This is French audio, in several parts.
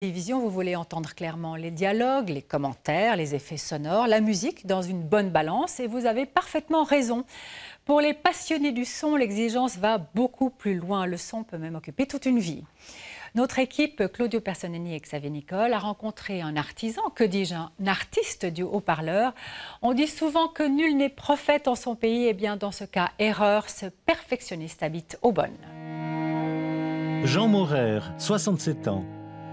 Télévision, vous voulez entendre clairement les dialogues, les commentaires, les effets sonores, la musique dans une bonne balance et vous avez parfaitement raison. Pour les passionnés du son, l'exigence va beaucoup plus loin. Le son peut même occuper toute une vie. Notre équipe, Claudio Personeni et Xavier Nicole, a rencontré un artisan, que dis-je, un artiste du haut-parleur. On dit souvent que nul n'est prophète en son pays. Eh bien, dans ce cas, erreur, ce perfectionniste habite Aubonne. Jean Maurer, 67 ans.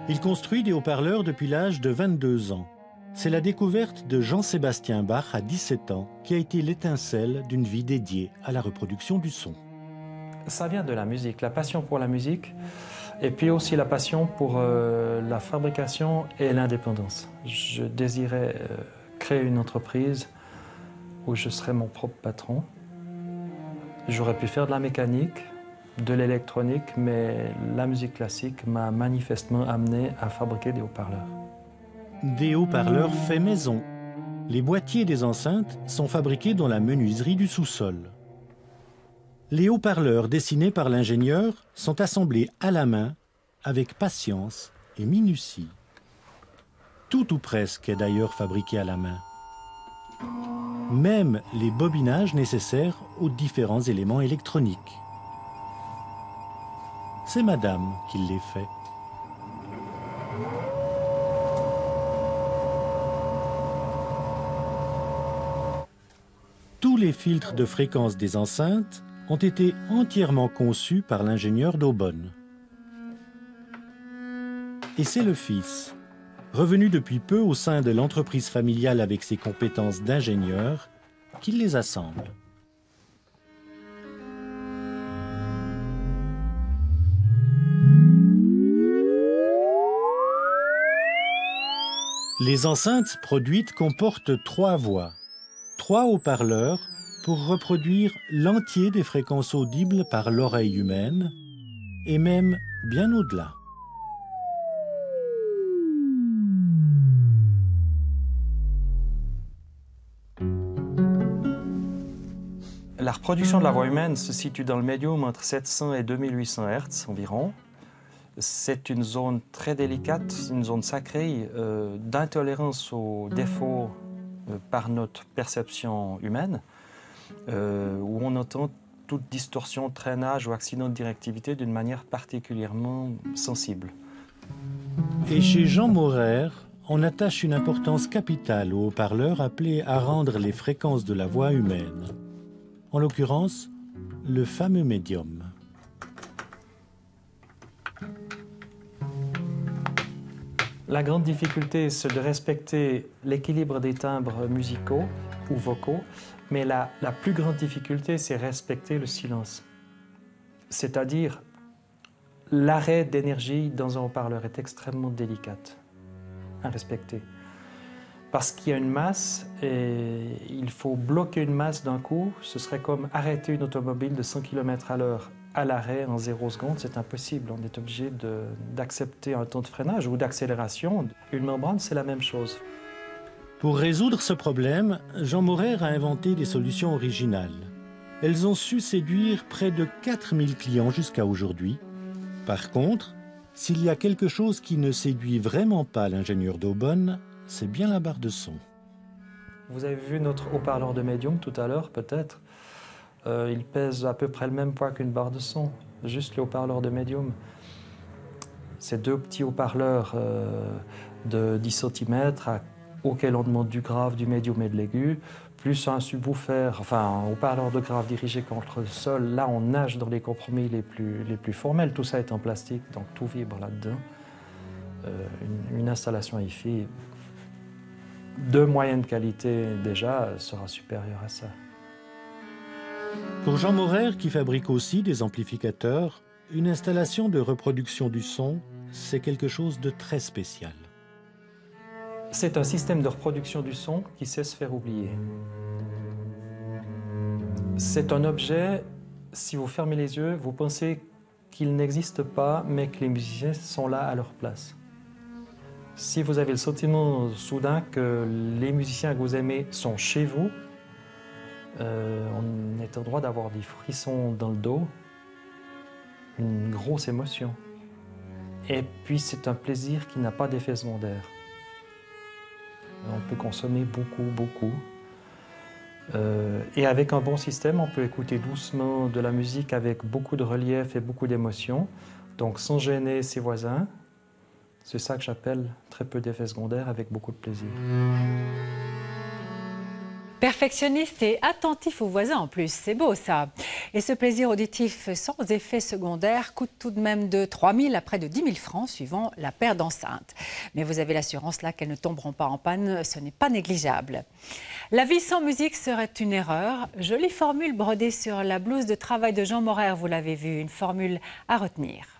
Il construit des haut-parleurs depuis l'âge de 22 ans. C'est la découverte de Jean-Sébastien Bach à 17 ans qui a été l'étincelle d'une vie dédiée à la reproduction du son. Ça vient de la musique, la passion pour la musique et puis aussi la passion pour la fabrication et l'indépendance. Je désirais créer une entreprise où je serais mon propre patron. J'aurais pu faire de la mécanique, de l'électronique, mais la musique classique m'a manifestement amené à fabriquer des haut-parleurs. Des haut-parleurs faits maison. Les boîtiers des enceintes sont fabriqués dans la menuiserie du sous-sol. Les haut-parleurs dessinés par l'ingénieur sont assemblés à la main avec patience et minutie. Tout ou presque est d'ailleurs fabriqué à la main. Même les bobinages nécessaires aux différents éléments électroniques. C'est madame qui les fait. Tous les filtres de fréquence des enceintes ont été entièrement conçus par l'ingénieur d'Aubonne. Et c'est le fils, revenu depuis peu au sein de l'entreprise familiale avec ses compétences d'ingénieur, qui les assemble. Les enceintes produites comportent 3 voix, 3 haut-parleurs pour reproduire l'entier des fréquences audibles par l'oreille humaine et même bien au-delà. La reproduction de la voix humaine se situe dans le médium entre 700 et 2800 Hz environ. C'est une zone très délicate, une zone sacrée d'intolérance aux défauts par notre perception humaine, où on entend toute distorsion, traînage ou accident de directivité d'une manière particulièrement sensible. Et chez Jean Maurer, on attache une importance capitale aux haut-parleurs appelés à rendre les fréquences de la voix humaine. En l'occurrence, le fameux médium. La grande difficulté, c'est de respecter l'équilibre des timbres musicaux ou vocaux, mais la plus grande difficulté, c'est respecter le silence. C'est-à-dire, l'arrêt d'énergie dans un haut-parleur est extrêmement délicate à respecter. Parce qu'il y a une masse et il faut bloquer une masse d'un coup. Ce serait comme arrêter une automobile de 100 km/h à l'arrêt en 0 secondes, c'est impossible. On est obligé d'accepter un temps de freinage ou d'accélération. Une membrane, c'est la même chose. Pour résoudre ce problème, Jean Maurer a inventé des solutions originales. Elles ont su séduire près de 4000 clients jusqu'à aujourd'hui. Par contre, s'il y a quelque chose qui ne séduit vraiment pas l'ingénieur d'Aubonne, c'est bien la barre de son. Vous avez vu notre haut-parleur de médium tout à l'heure, peut-être. Il pèse à peu près le même poids qu'une barre de son, juste le haut-parleur de médium. C'est 2 petits haut-parleurs de 10 cm auxquels on demande du grave, du médium et de l'aigu, plus un subwoofer, enfin un haut-parleur de grave dirigé contre le sol. Là, on nage dans les compromis les plus formels. Tout ça est en plastique, donc tout vibre là-dedans. Une installation hi-fi de moyenne qualité déjà sera supérieure à ça. Pour Jean Maurer, qui fabrique aussi des amplificateurs, une installation de reproduction du son, c'est quelque chose de très spécial. C'est un système de reproduction du son qui sait se faire oublier. C'est un objet, si vous fermez les yeux, vous pensez qu'il n'existe pas, mais que les musiciens sont là à leur place. Si vous avez le sentiment soudain que les musiciens que vous aimez sont chez vous, on est en droit d'avoir des frissons dans le dos, une grosse émotion. Et puis c'est un plaisir qui n'a pas d'effet secondaire. On peut consommer beaucoup. Et avec un bon système, on peut écouter doucement de la musique avec beaucoup de relief et beaucoup d'émotion, donc sans gêner ses voisins. C'est ça que j'appelle très peu d'effets secondaires avec beaucoup de plaisir. Perfectionniste et attentif aux voisins en plus, c'est beau ça. Et ce plaisir auditif sans effet secondaire coûte tout de même de 3 000 à près de 10 000 francs suivant la paire d'enceintes. Mais vous avez l'assurance là qu'elles ne tomberont pas en panne, ce n'est pas négligeable. La vie sans musique serait une erreur. Jolie formule brodée sur la blouse de travail de Jean Morer, vous l'avez vu, une formule à retenir.